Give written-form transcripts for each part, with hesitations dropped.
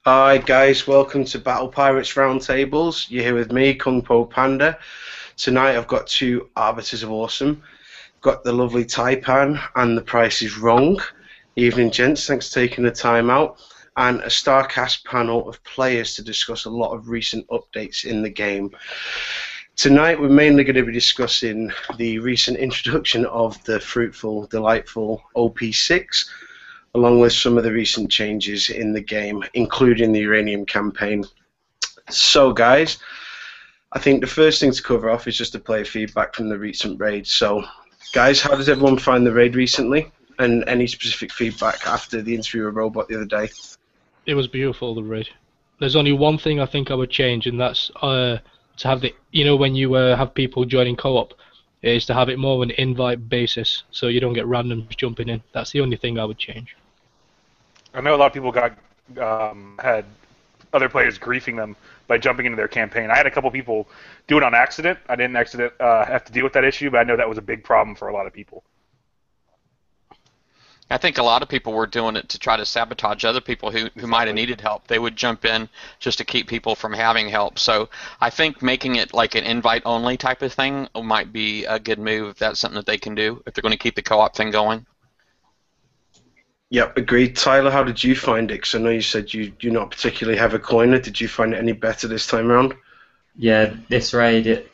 Hi guys, welcome to Battle Pirates Roundtables. You're here with me, Kung Po Panda. Tonight I've got two Arbiters of Awesome. Got the lovely Taipan and the Price is Wrong. Evening gents, thanks for taking the time out. And a StarCast panel of players to discuss a lot of recent updates in the game. Tonight we're mainly going to be discussing the recent introduction of the fruitful, delightful OP6, along with some of the recent changes in the game, including the Uranium campaign. So guys, I think the first thing to cover off is just the player feedback from the recent raid. So guys, how does everyone find the raid recently? And any specific feedback after the interview with Robot the other day? It was beautiful, the raid. There's only one thing I think I would change, and that's to have the, when you have people joining co-op, is to have it more of an invite basis, so you don't get randoms jumping in. That's the only thing I would change. I know a lot of people had other players griefing them by jumping into their campaign. I had a couple people do it on accident. I didn't have to deal with that issue, but I know that was a big problem for a lot of people. I think a lot of people were doing it to try to sabotage other people who might have needed help. They would jump in just to keep people from having help. So I think making it like an invite-only type of thing might be a good move if that's something that they can do, if they're going to keep the co-op thing going. Yep, agreed. Tyler, how did you find it? Because I know you said you do not particularly have a coiner. Did you find it any better this time around? Yeah, this raid,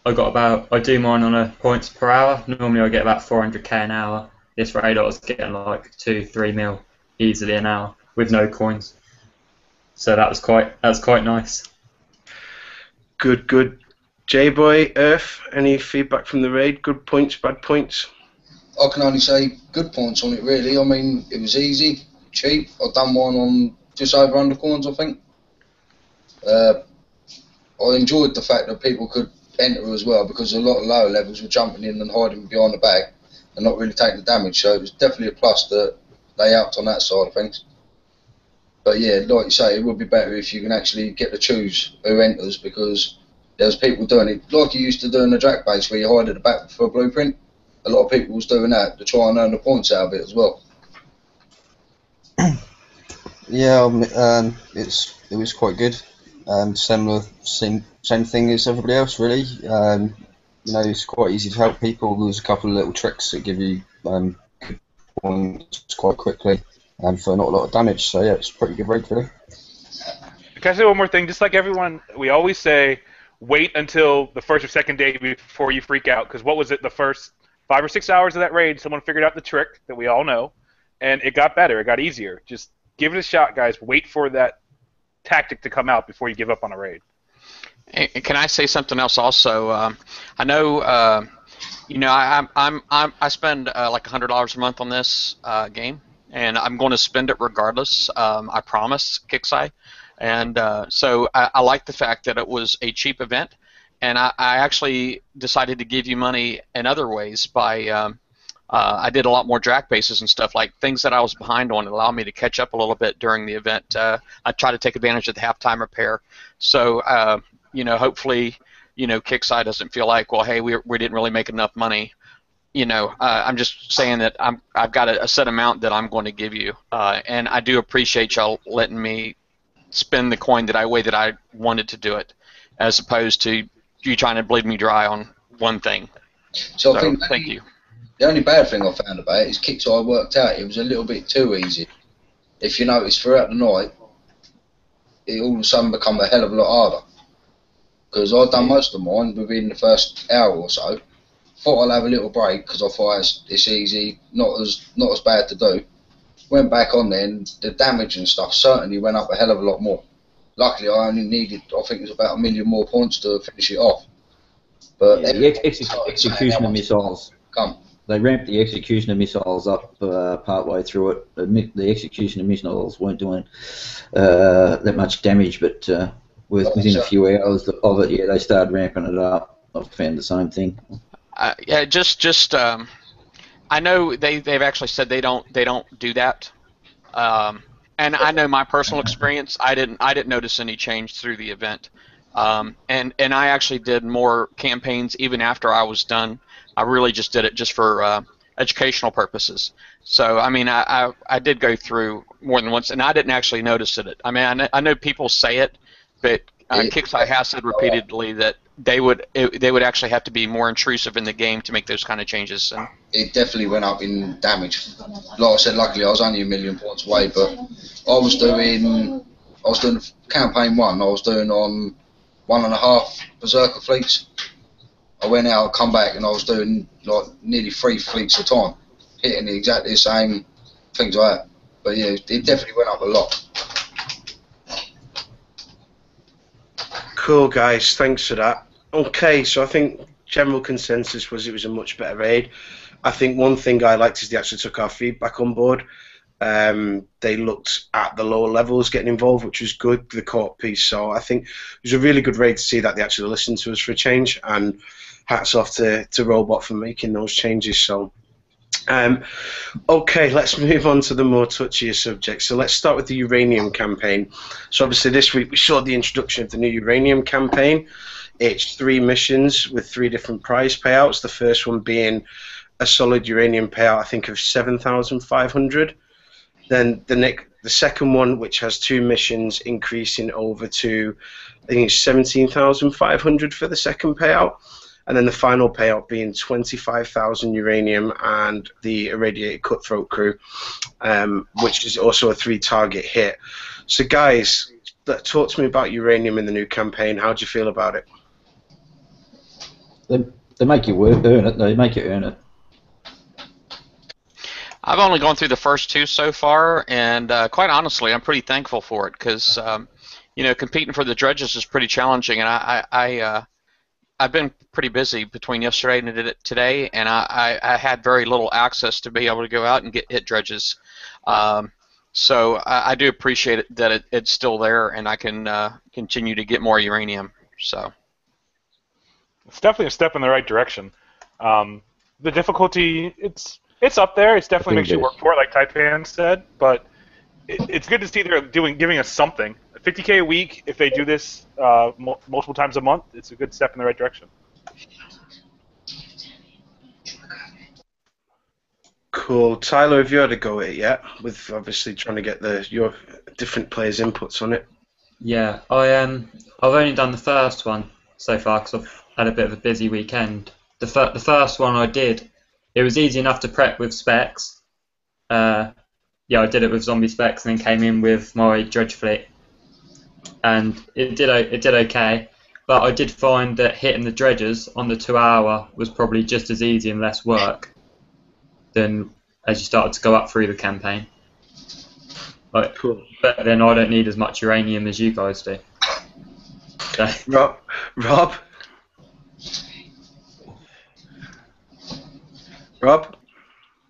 I do mine on a points per hour. Normally I get about 400k an hour. This raid I was getting like 2-3 mil easily an hour with no coins. So that was quite nice. Good. J-Boy, Earth, any feedback from the raid? Good points, bad points? I can only say good points on it, really. I mean, it was easy, cheap. I've done mine on just over 100 coins, I think. I enjoyed the fact that people could enter as well, because a lot of lower levels were jumping in and hiding behind the bag and not really taking the damage. So it was definitely a plus that they helped on that side of things. But yeah, like you say, it would be better if you can actually get to choose who enters, because there's people doing it like you used to do in the Drac base, where you hide at the back for a blueprint. A lot of people was doing that to try and earn the points out of it as well. Yeah, it was quite good. Same thing as everybody else, really. It's quite easy to help people. There's a couple of little tricks that give you good points quite quickly and for not a lot of damage. So yeah, it's a pretty good raid, really. Can I say one more thing? Just like everyone, we always say, wait until the first or second day before you freak out. Because what was it, the first 5 or 6 hours of that raid, someone figured out the trick that we all know, and it got better, it got easier. Just give it a shot, guys. Wait for that tactic to come out before you give up on a raid. Hey, can I say something else also? I know, I spend like $100 a month on this game, and I'm going to spend it regardless. I promise, Kixeye. And so I like the fact that it was a cheap event. And I actually decided to give you money in other ways by I did a lot more Drac bases and stuff, like things that I was behind on. It allowed me to catch up a little bit during the event. I tried to take advantage of the halftime repair. So hopefully Kixeye doesn't feel like, well, hey, we didn't really make enough money. I'm just saying that I've got a set amount that I'm going to give you, and I do appreciate y'all letting me spend the coin that way that I wanted to do it, as opposed to you trying to bleed me dry on one thing. So I think thank you. The only bad thing I found about it is Kixeye worked out it was a little bit too easy. If you notice, throughout the night, it all of a sudden become a hell of a lot harder. Because I'd done most of mine within the first hour or so. Thought I'd have a little break because I thought it's easy, not as bad to do. Went back on there, and the damage and stuff certainly went up a hell of a lot more. Luckily, I only needed, I think it was about 1 million more points to finish it off. But yeah, the execution of missiles. They ramped the execution of missiles up partway through it. The execution of missiles weren't doing that much damage, but within a few hours of it, yeah, they started ramping it up. I've found the same thing. Yeah, just I know they've actually said they don't do that. And I know my personal experience, I didn't notice any change through the event. And I actually did more campaigns even after I was done. I really just did it just for educational purposes. So, I mean, I did go through more than once, and I didn't actually notice it. I mean, I know people say it, but Kixeye has said repeatedly that they would actually have to be more intrusive in the game to make those kind of changes. And it definitely went up in damage. Like I said, luckily I was only 1,000,000 points away, but I was doing campaign 1. I was doing on 1.5 berserker fleets. I went out, come back, and I was doing like nearly 3 fleets a time, hitting exactly the same things like that. But yeah, it definitely went up a lot. Cool, guys. Thanks for that. Okay, so I think general consensus was it was a much better raid. I think one thing I liked is they actually took our feedback on board. They looked at the lower levels getting involved, which was good, the co-op piece. So I think it was a really good raid to see that they actually listened to us for a change, and hats off to Robot for making those changes. So, okay, let's move on to the more touchier subjects. So let's start with the uranium campaign. So obviously this week we saw the introduction of the new uranium campaign. It's 3 missions with 3 different prize payouts. The first one being a solid uranium payout, I think, of 7,500. Then the second one, which has 2 missions, increasing over to, I think it's 17,500 for the second payout. And then the final payout being 25,000 uranium and the irradiated cutthroat crew, which is also a 3-target hit. So guys, talk to me about uranium in the new campaign. How do you feel about it? They make you earn it. They make you earn it. I've only gone through the first 2 so far, and quite honestly, I'm pretty thankful for it because you know, competing for the dredges is pretty challenging, and I've been pretty busy between yesterday and today, and I had very little access to be able to go out and hit dredges. So I do appreciate it that it's still there, and I can continue to get more uranium. So it's definitely a step in the right direction. The difficulty, it's up there. It definitely makes you work for it, like Taipan said. But it's good to see they're giving us something. 50K a week. If they do this multiple times a month, it's a good step in the right direction. Cool. Tyler, have you had a go at it yet? With obviously trying to get your different players' inputs on it. Yeah, I've only done the first one so far because I've had a bit of a busy weekend. The first one I did, it was easy enough to prep with specs. Yeah, I did it with zombie specs and then came in with my dredge fleet, and it did okay. But I did find that hitting the dredges on the 2-hour was probably just as easy and less work than as you started to go up through the campaign. Cool. But then I don't need as much uranium as you guys do. So. Rob?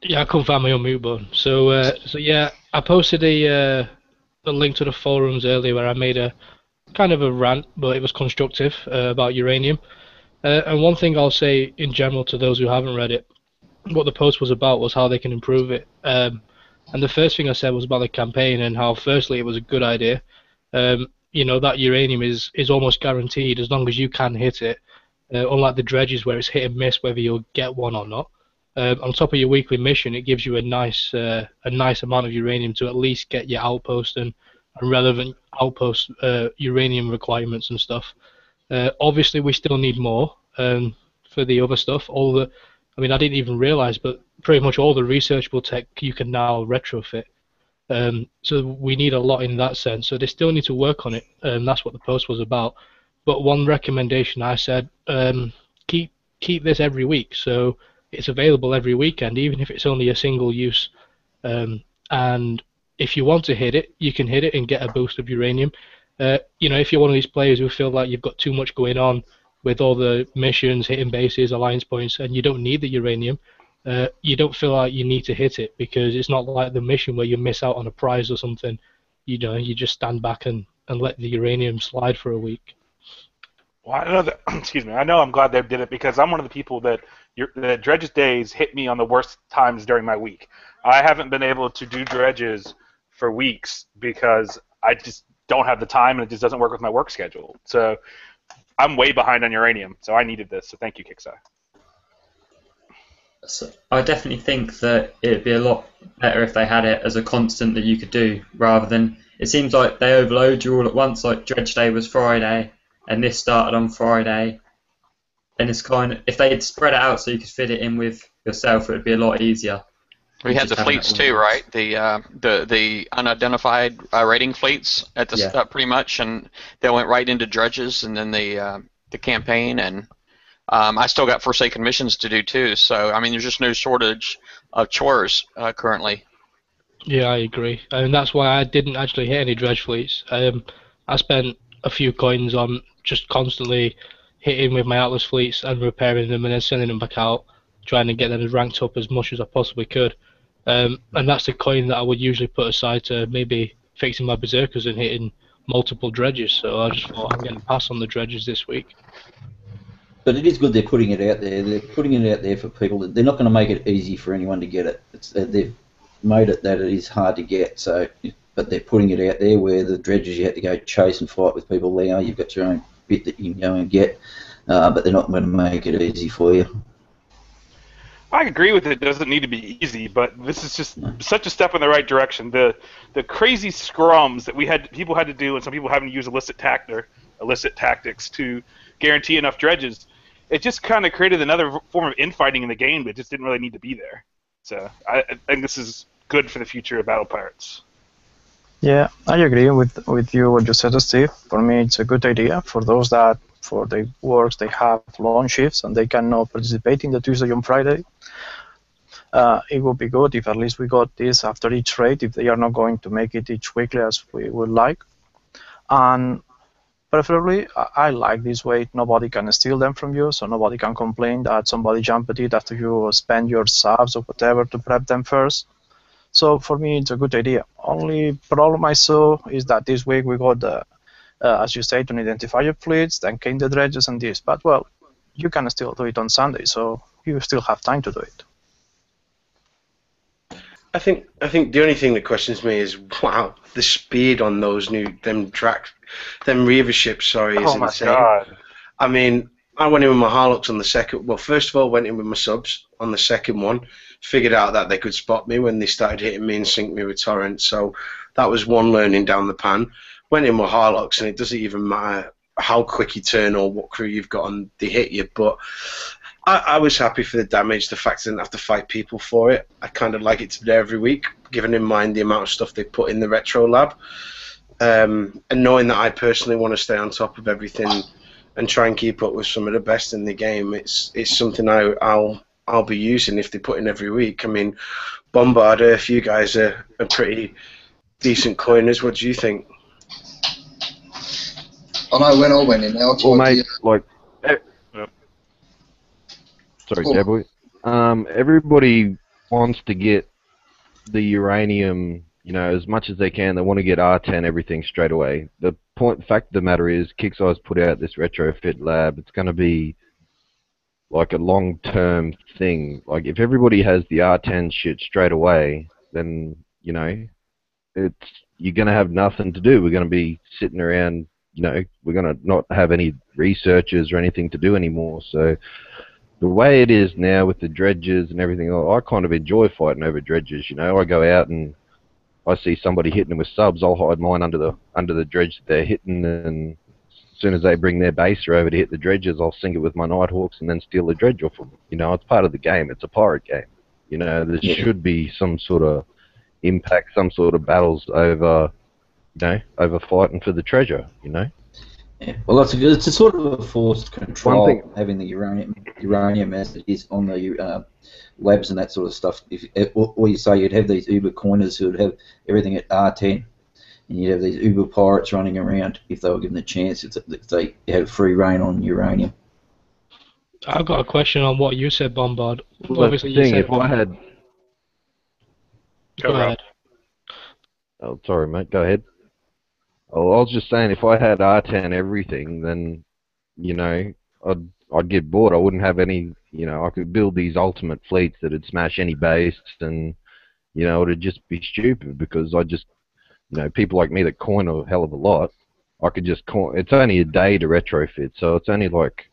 Yeah, I couldn't find my unmute button. So yeah, I posted a link to the forums earlier where I made a kind of a rant, but it was constructive about uranium. And one thing I'll say in general to those who haven't read it, what the post was about was how they can improve it. And the first thing I said was about the campaign and how, firstly, it was a good idea. You know, that uranium is almost guaranteed as long as you can hit it, unlike the dredges where it's hit and miss whether you'll get one or not. On top of your weekly mission, it gives you a nice amount of uranium to at least get your outpost and relevant outpost uranium requirements and stuff. Obviously, we still need more for the other stuff. I mean, I didn't even realize, but pretty much all the researchable tech you can now retrofit. So we need a lot in that sense. So they still need to work on it, and that's what the post was about. But one recommendation I said, keep this every week. So it's available every weekend, even if it's only a single use. And if you want to hit it, you can hit it and get a boost of uranium. You know, if you're one of these players who feel like you've got too much going on with all the missions, hitting bases, alliance points, and you don't need the uranium, you don't feel like you need to hit it because it's not like the mission where you miss out on a prize or something. You know, you just stand back and let the uranium slide for a week. Well, I know that. Excuse me. I know I'm glad they did it because I'm one of the people that the dredges days hit me on the worst times during my week. I haven't been able to do dredges for weeks because I just don't have the time and it just doesn't work with my work schedule. So I'm way behind on uranium. So I needed this. So thank you, Kixeye. So I definitely think that it'd be a lot better if they had it as a constant that you could do, rather than it seems like they overload you all at once. Like Dredge Day was Friday, and this started on Friday, and it's kind of if they'd spread it out so you could fit it in with yourself, it would be a lot easier. We had the fleets too, right? The unidentified raiding fleets at the pretty much, and they went right into dredges, and then the campaign, and I still got Forsaken missions to do too. So I mean, there's just no shortage of chores currently. Yeah, I agree, and that's why I didn't actually hit any dredge fleets. I spent a few coins on just constantly hitting with my Atlas fleets and repairing them, and then sending them back out, trying to get them ranked up as much as I possibly could. And that's the coin that I would usually put aside to maybe fixing my berserkers and hitting multiple dredges. So I just thought I'm going to pass on the dredges this week. But it is good they're putting it out there. They're putting it out there for people. They're not going to make it easy for anyone to get it. They've made it that it is hard to get. So, but they're putting it out there where the dredges you have to go chase and fight with people there. You've got your own bit that you can go and get, but they're not going to make it easy for you. I agree with it. It doesn't need to be easy, but this is just such a step in the right direction. The crazy scrums that people had to do, and some people having to use illicit tactics to guarantee enough dredges. It just kind of created another form of infighting in the game that just didn't really need to be there. So I think this is good for the future of Battle Pirates. Yeah, I agree with you what you said, Steve. For me, it's a good idea for those that for the works they have long shifts and they cannot participate in the Tuesday and Friday. It would be good if at least we got this after each raid, if they are not going to make it each weekly as we would like. And preferably, I like this way. Nobody can steal them from you, so nobody can complain that somebody jumped at it after you spend your subs or whatever to prep them first. So for me, it's a good idea. Only problem I saw is that this week we got the, as you say, to identify your fleets, then came the dredges and this. But well, you can still do it on Sunday, so you still have time to do it. I think the only thing that questions me is wow, the speed on those them Reaver ships. Sorry, is insane. God. I mean, I went in with my Harlocks on the second. Well, first of all, went in with my subs on the second one. Figured out that they could spot me when they started hitting me and sink me with torrents. So that was one learning down the pan. Went in with Harlocks, and it doesn't even matter how quick you turn or what crew you've got on, they hit you. But I was happy for the damage, the fact I didn't have to fight people for it. I kind of like it to be there every week, given in mind the amount of stuff they put in the retro lab. And knowing that I personally want to stay on top of everything and try and keep up with some of the best in the game, it's something I'll be using if they put in every week. I mean, Bombarder, if you guys are pretty decent coiners, what do you think? I know when I went in there, I tried mate, sorry, Jabboy. Everybody wants to get the uranium, as much as they can. They want to get R10 everything straight away. The fact of the matter is, Kixeye's put out this retrofit lab. It's going to be like a long-term thing. Like, if everybody has the R10 shit straight away, then, you're going to have nothing to do. We're going to be sitting around, we're going to not have any researchers or anything to do anymore. So the way it is now with the dredges and everything, I kind of enjoy fighting over dredges. I go out and I see somebody hitting them with subs, I'll hide mine under the dredge that they're hitting, and as soon as they bring their baser over to hit the dredges, I'll sink it with my Nighthawks and then steal the dredge off them. It's part of the game. It's a pirate game. There should be some sort of impact, some sort of battles over, over fighting for the treasure. Yeah. Well, it's a sort of a forced control, having the uranium as it is on the labs and that sort of stuff. Or you say you'd have these Uber coiners who would have everything at R10, and you'd have these Uber pirates running around if they were given the chance. If they had free reign on uranium. I've got a question on what you said, Bombard. Well, obviously, you said if I had... Go ahead. Oh, sorry, mate. Go ahead. Oh, I was just saying, if I had R10 everything, then, I'd get bored. I wouldn't have any, I could build these ultimate fleets that'd smash any base, and, it'd just be stupid because I just, people like me that coin a hell of a lot, I could just coin. It's only a day to retrofit, so it's only like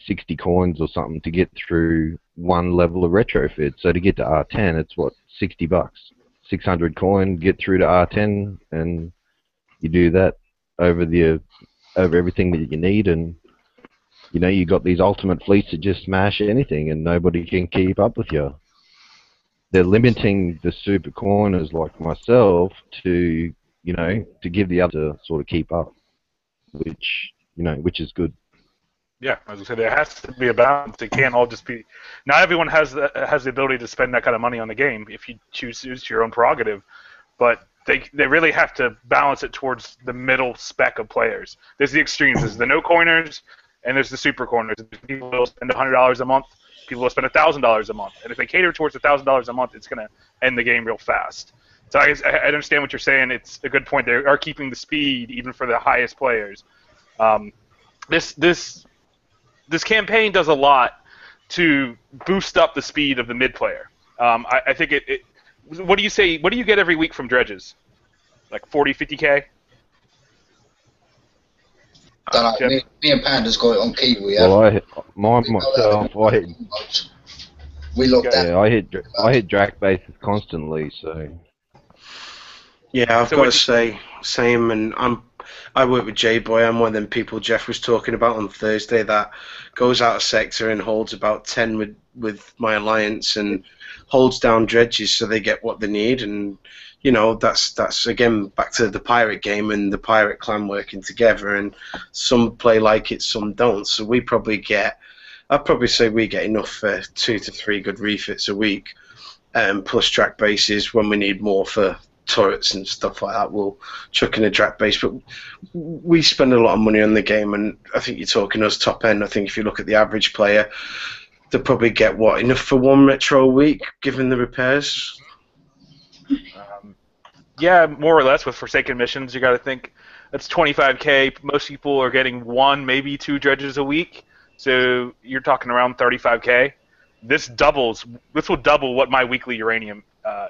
60 coins or something to get through one level of retrofit. So to get to R10, it's what, $60, 600 coin, get through to R10, and you do that over everything that you need, and you know you got these ultimate fleets that just smash anything, and nobody can keep up with you. They're limiting the super coiners like myself to, you know, to give the other to sort of keep up, which is good. Yeah, as I said, there has to be a balance. It can't all just be. Not everyone has the ability to spend that kind of money on the game. If you choose to, it's your own prerogative, but they really have to balance it towards the middle spec of players. There's the extremes. There's the no coiners, and there's the super coiners. People will spend $100 a month. People will spend $1,000 a month. And if they cater towards $1,000 a month, it's going to end the game real fast. So I understand what you're saying. It's a good point. They are keeping the speed even for the highest players. This campaign does a lot to boost up the speed of the mid player. I think it. What do you say? What do you get every week from dredges? Like 40, 50K? Don't know. Me and Panda's got it on Kiwi. Well, I hit We looked at. Yeah, I hit Drac bases constantly, so. Yeah, I've got to say, same, and I work with J-Boy. I'm one of them people Jeff was talking about on Thursday that goes out of sector and holds about 10 with my alliance and holds down dredges so they get what they need. And, you know, that's again, back to the pirate game and the pirate clan working together. And some play like it, some don't. So we probably get, I'd probably say we get enough for 2 to 3 good refits a week, plus track bases when we need more for turrets and stuff like that. We'll chuck in a track base, but we spend a lot of money on the game, and I think you're talking us top end. I think if you look at the average player, they probably get what, enough for 1 retro a week given the repairs. Yeah, more or less with Forsaken missions. You got to think that's 25K. Most people are getting 1, maybe 2 dredges a week, so you're talking around 35K. This will double what my weekly uranium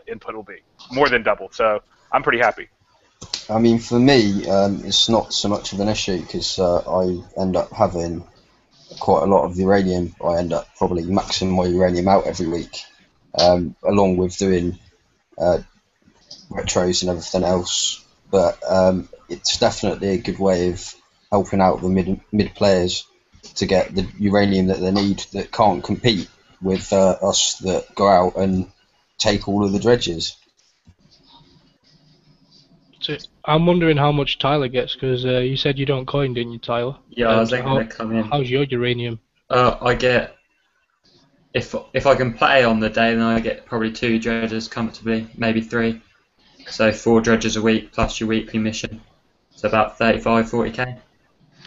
input will be, more than double. So I'm pretty happy. I mean, for me, it's not so much of an issue because I end up having quite a lot of uranium. I end up probably maxing my uranium out every week, along with doing retros and everything else. But it's definitely a good way of helping out the mid players to get the uranium that they need that can't compete with us that go out and take all of the dredges. So I'm wondering how much Tyler gets, because you said you don't coin, didn't you, Tyler? Yeah, I was going to come in. How's your uranium? I get, if I can play on the day, then I get probably 2 dredges comfortably, maybe 3. So 4 dredges a week plus your weekly mission. So about 35, 40K.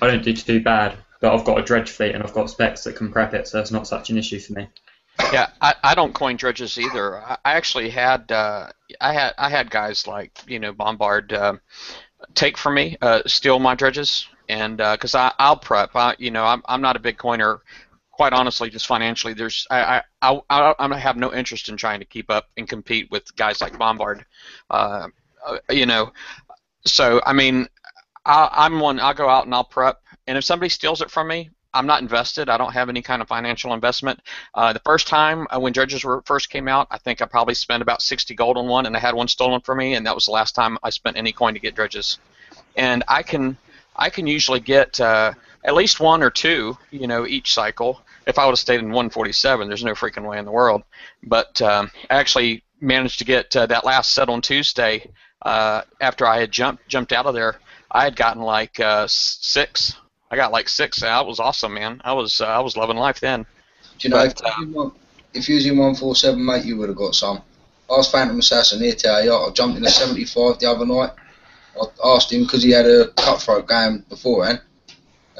I don't do too bad, but I've got a dredge fleet and I've got specs that can prep it, so it's not such an issue for me. Yeah, I don't coin dredges either. I actually had I had guys like, you know, Bombard take from me, steal my dredges, and because I'll prep. I'm not a big coiner, quite honestly. Just financially, I have no interest in trying to keep up and compete with guys like Bombard. You know, so I mean, I'll go out and I'll prep, and if somebody steals it from me, I'm not invested. I don't have any kind of financial investment. The first time when dredges first came out, I think I probably spent about 60 gold on one, and I had one stolen from me, and that was the last time I spent any coin to get dredges. And I can usually get at least 1 or 2, you know, each cycle. If I would have stayed in 147, there's no freaking way in the world. But I actually managed to get that last set on Tuesday. After I had jumped out of there, I had gotten like 6. I got like 6. That was awesome, man. I was loving life then. Do you know, if you was in 147, mate, you would have got some. I was Phantom Assassin here today. I jumped in a 75 the other night. I asked him because he had a cutthroat game beforehand.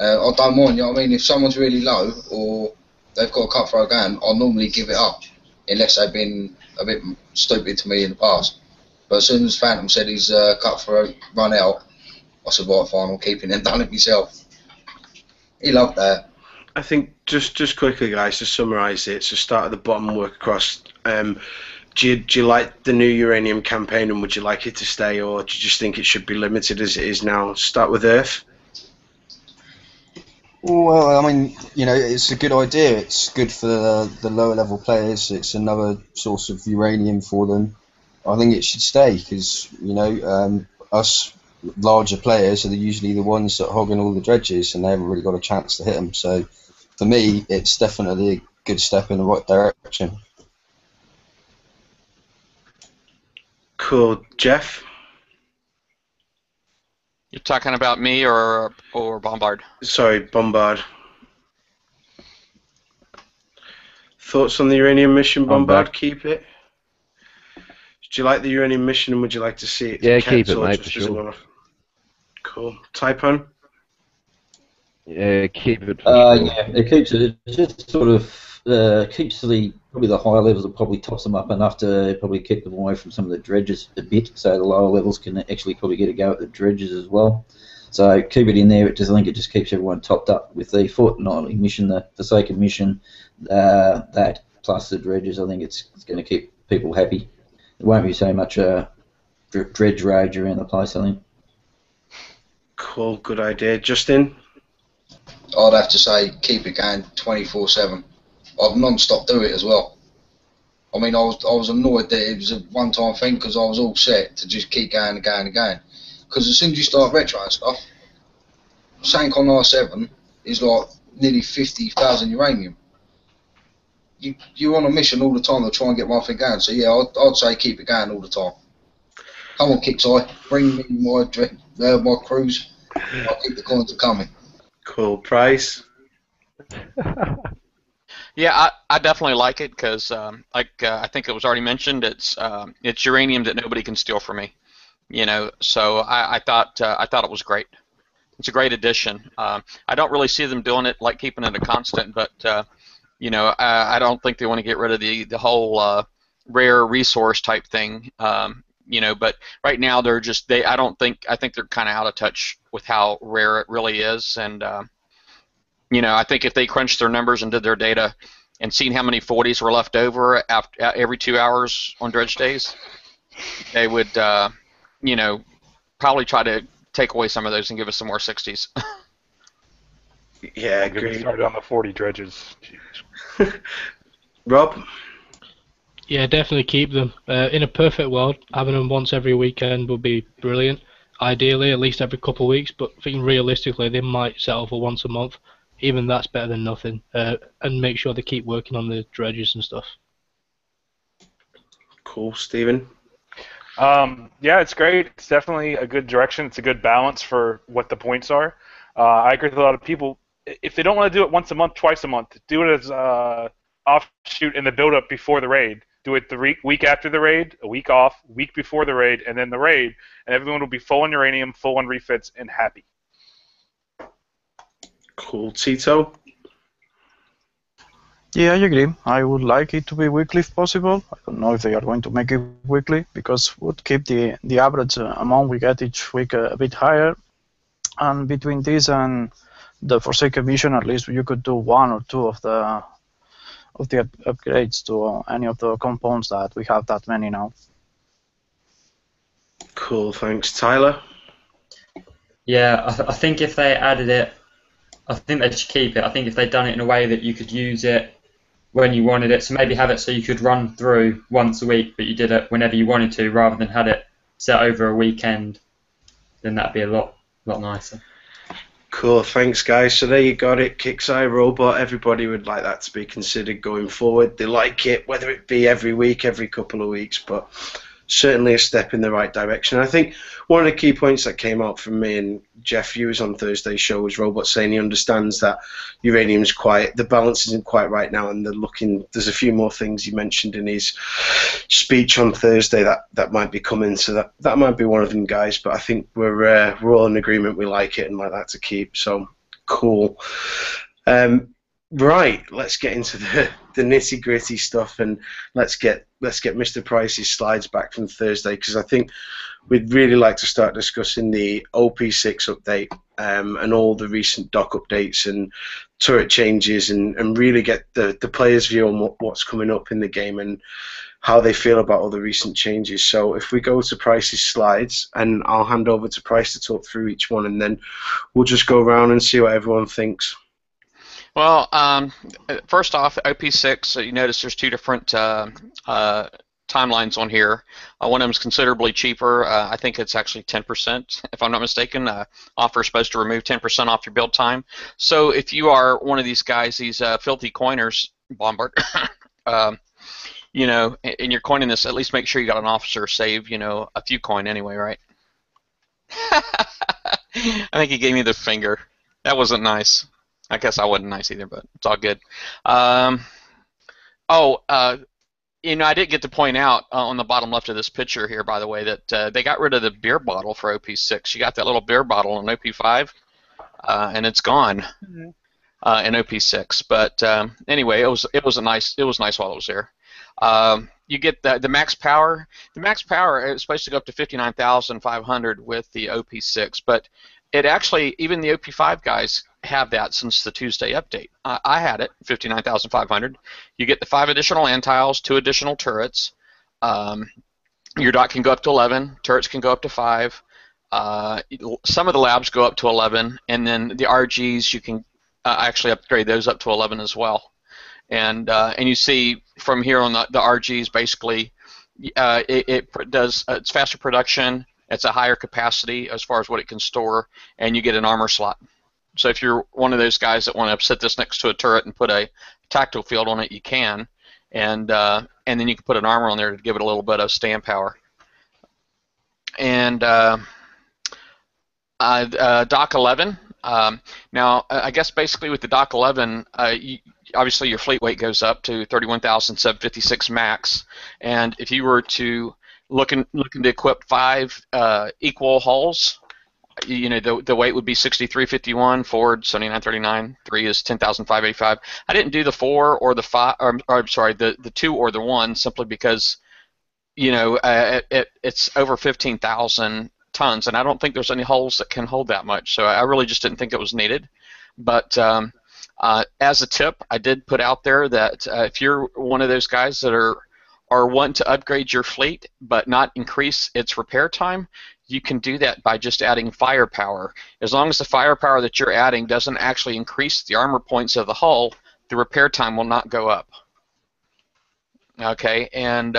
I don't mind, you know what I mean? If someone's really low or they've got a cutthroat game, I'll normally give it up unless they've been a bit stupid to me in the past. But as soon as Phantom said his cutthroat run out, I said, right, fine, I'm keeping it, done it myself. He loved that. I think just quickly, guys, to summarise it, so start at the bottom, work across. Do you like the new uranium campaign, and would you like it to stay, or do you just think it should be limited as it is now? Start with Earth. Well, I mean, it's a good idea. It's good for the lower level players. It's another source of uranium for them. I think it should stay because us larger players are usually the ones that hogging all the dredges, and they haven't really got a chance to hit them. So, for me, it's definitely a good step in the right direction. Cool, Jeff. You're talking about me or Bombard? Sorry, Bombard. Thoughts on the uranium mission, Bombard? Keep it. Do you like the uranium mission, and would you like to see it? Yeah, keep it, mate, for sure. Cool. Taipan? Yeah, keep it. For sure. Yeah, it keeps it. It just sort of keeps probably the higher levels. It probably tops them up enough to probably keep them away from some of the dredges a bit, so the lower levels can actually probably get a go at the dredges as well. So keep it in there. I think it just keeps everyone topped up with the fortnightly mission, the Forsaken mission, that plus the dredges. I think it's going to keep people happy. There won't be so much dredge rage around the place, I think. Cool, good idea. Justin? I'd have to say keep it going 24/7. I'd non-stop do it as well. I mean, I was annoyed that it was a one-time thing because I was all set to just keep going and going and going. Because as soon as you start retro and stuff, Sank on R7 is like nearly 50,000 uranium. You're on a mission all the time to try and get one thing going. So yeah, I'd say keep it going all the time. Come on, Kixeye, bring me my crews. I'll keep the coins coming. Cool. Price? Yeah, I definitely like it because, I think it was already mentioned, it's uranium that nobody can steal from me. So I thought it was great. It's a great addition. I don't really see them doing it like keeping it a constant, but I don't think they want to get rid of the whole rare resource type thing. But right now they're just I think they're kind of out of touch with how rare it really is, and I think if they crunched their numbers and did their data and seen how many 40s were left over every 2 hours on dredge days, they would probably try to take away some of those and give us some more 60s. Yeah, Get me great. started on the 40 dredges. Rob? Yeah, definitely keep them. In a perfect world, having them once every weekend would be brilliant. Ideally, at least every couple of weeks, but thinking realistically, they might settle for once a month. Even that's better than nothing. And make sure they keep working on the dredges and stuff. Cool. Stephen? Yeah, it's great. It's definitely a good direction. It's a good balance for what the points are. I agree with a lot of people. If they don't want to do it once a month, twice a month, do it as offshoot in the build-up before the raid. Do it the week after the raid, a week off, week before the raid, and then the raid, and everyone will be full on uranium, full on refits, and happy. Cool. Tito? Yeah, I agree. I would like it to be weekly if possible. I don't know if they are going to make it weekly because it would keep the average amount we get each week a bit higher. And between this and the Forsaken mission, at least you could do one or two of the upgrades to any of the compounds that we have that many now. Cool, thanks. Tyler? Yeah, I think if they added it, I think they should keep it. I think if they'd done it in a way that you could use it when you wanted it, so maybe have it so you could run through once a week, but you did it whenever you wanted to, rather than had it set over a weekend, then that'd be a lot nicer. Cool, thanks guys. So there you got it, Kixeye, Robot. Everybody would like that to be considered going forward. They like it, whether it be every week, every couple of weeks, but certainly a step in the right direction. I think one of the key points that came out from me and Jeff Hughes on Thursday's show was Robot saying he understands that uranium's the balance isn't quite right now, and there's a few more things he mentioned in his speech on Thursday that might be coming, so that might be one of them, guys. But I think we're all in agreement, we like it and like that to keep, so cool. Right, let's get into the nitty gritty stuff, and let's get Mr. Price's slides back from Thursday, because I think we'd really like to start discussing the OP6 update and all the recent dock updates and turret changes, and really get the players' view on what's coming up in the game and how they feel about all the recent changes. So if we go to Price's slides, and I'll hand over to Price to talk through each one, and then we'll just go around and see what everyone thinks. Well, first off, OP6. So you notice there's two different timelines on here. One of them is considerably cheaper. I think it's actually 10%, if I'm not mistaken. Offer is supposed to remove 10% off your build time. So if you are one of these guys, these filthy coiners, Bombard, you know, and you're coining this, at least make sure you got an officer save, you know, a few coin anyway, right? I think he gave me the finger. That wasn't nice. I guess I wasn't nice either, but it's all good. You know, I did get to point out on the bottom left of this picture here, by the way, that they got rid of the beer bottle for OP6. You got that little beer bottle in OP5, and it's gone in OP6. But anyway, it was nice while it was there. You get the max power. The max power is supposed to go up to 59,500 with the OP6, but it actually, even the OP5 guys have that since the Tuesday update. I had it, 59,500. You get the 5 additional antiles, 2 additional turrets. Your dock can go up to 11. Turrets can go up to 5. Some of the labs go up to 11, and then the RGs, you can actually upgrade those up to 11 as well. And you see from here on the RGs, basically, it's faster production. It's a higher capacity as far as what it can store, and you get an armor slot. So if you're one of those guys that want to set this next to a turret and put a tactical field on it, you can, and then you can put an armor on there to give it a little bit of stand power. And Dock 11. Now, I guess basically with the Dock 11, obviously your fleet weight goes up to 31,756 max, and if you were to looking to equip 5 equal hulls, you know, the weight would be 6351, forward 7939, 3 is 10,585. I didn't do the 4 or the 5, or I'm sorry, the 2 or the 1, simply because, you know, it's over 15,000 tons, and I don't think there's any hulls that can hold that much, so I really just didn't think it was needed. But as a tip, I did put out there that if you're one of those guys that are wanting to upgrade your fleet but not increase its repair time, you can do that by just adding firepower. As long as the firepower that you're adding doesn't actually increase the armor points of the hull, the repair time will not go up. Okay, and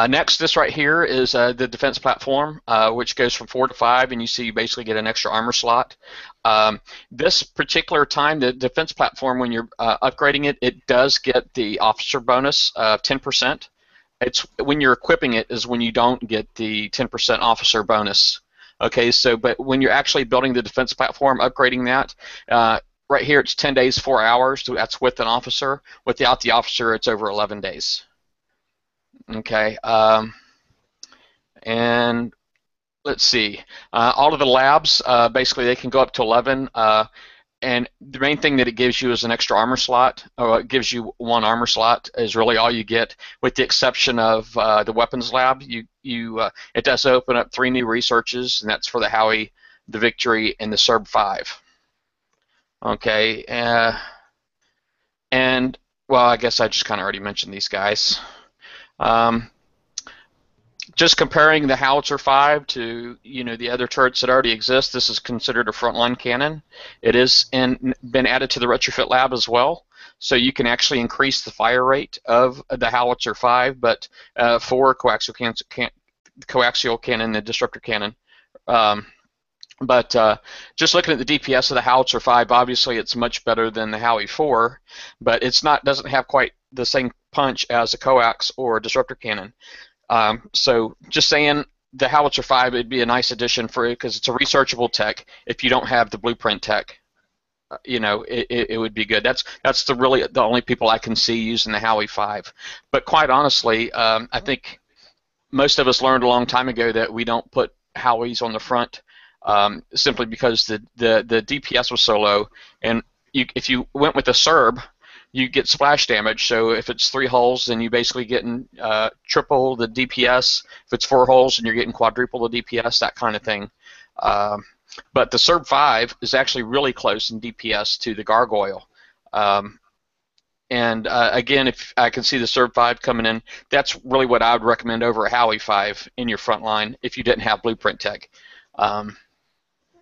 next, this right here is the defense platform, which goes from 4 to 5, and you see you basically get an extra armor slot. This particular time, the defense platform, when you're upgrading it, it does get the officer bonus of 10%. It's when you're equipping it is when you don't get the 10% officer bonus. Okay, so but when you're actually building the defense platform, upgrading that, right here it's 10 days, 4 hours. So that's with an officer. Without the officer, it's over 11 days. Okay, and let's see. All of the labs, basically, they can go up to 11. And the main thing that it gives you is an extra armor slot, or it gives you 1 armor slot is really all you get, with the exception of the weapons lab. It does open up 3 new researches, and that's for the Howie, the Victory, and the Serb 5. Okay, and well, I guess I just kind of already mentioned these guys. Just comparing the Howitzer 5 to, you know, the other turrets that already exist, this is considered a frontline cannon. It is been added to the retrofit lab as well, so you can actually increase the fire rate of the Howitzer 5, but for coaxial cannon, the disruptor cannon. But just looking at the DPS of the Howitzer 5, obviously it's much better than the Howie 4, but doesn't have quite the same punch as a coax or a disruptor cannon. So just saying, the Howitzer 5 would be a nice addition for it because it's a researchable tech. If you don't have the blueprint tech, you know, it would be good. That's really the only people I can see using the Howie 5. But quite honestly, I think most of us learned a long time ago that we don't put Howies on the front simply because the DPS was so low, and if you went with a Serb, you get splash damage. So if it's 3 hulls, then you basically getting triple the DPS. If it's 4 hulls, then you're getting quadruple the DPS, that kind of thing. But the Serb 5 is actually really close in DPS to the Gargoyle. And again, if I can see the Serb 5 coming in, that's really what I would recommend over a Howie 5 in your front line if you didn't have blueprint tech.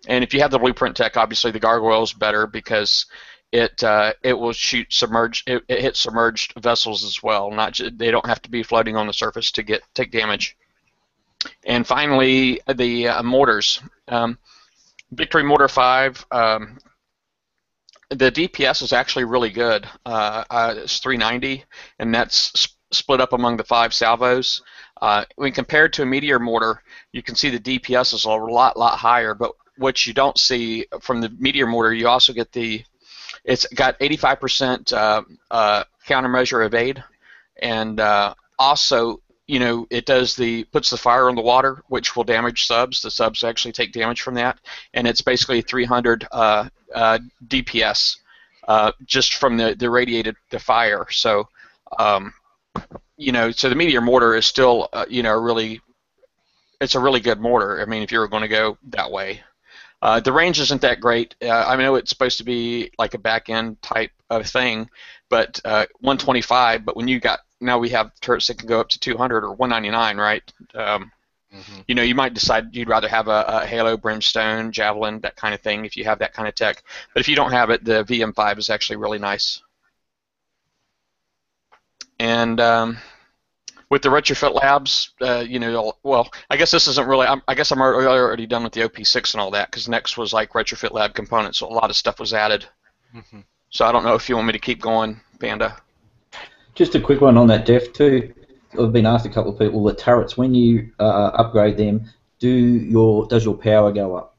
And if you have the blueprint tech, obviously the gargoyle is better because it will shoot submerged. It hits submerged vessels as well. They don't have to be floating on the surface to take damage. And finally, the mortars. Victory Mortar 5. The DPS is actually really good. It's 390, and that's split up among the 5 salvos. When compared to a Meteor Mortar, you can see the DPS is a lot higher, but what you don't see from the Meteor Mortar, you also get it's got 85% countermeasure evade, and also, you know, it puts the fire on the water, which will damage subs. The subs actually take damage from that, and it's basically 300 DPS just from the radiated fire. So, you know, so the Meteor Mortar is still, you know, it's a really good mortar. I mean, if you were going to go that way. The range isn't that great. I know it's supposed to be like a back-end type of thing, but 125. But when now we have turrets that can go up to 200 or 199, right? You know, you might decide you'd rather have a Halo, Brimstone, Javelin, that kind of thing if you have that kind of tech. But if you don't have it, the VM5 is actually really nice. And with the retrofit labs, you know, well, I guess this isn't really. I guess I'm already done with the OP6 and all that, because next was like retrofit lab components, so a lot of stuff was added. So I don't know if you want me to keep going, Panda. Just a quick one on that, Def, too. I've been asked a couple of people, the turrets, when you upgrade them, does your power go up?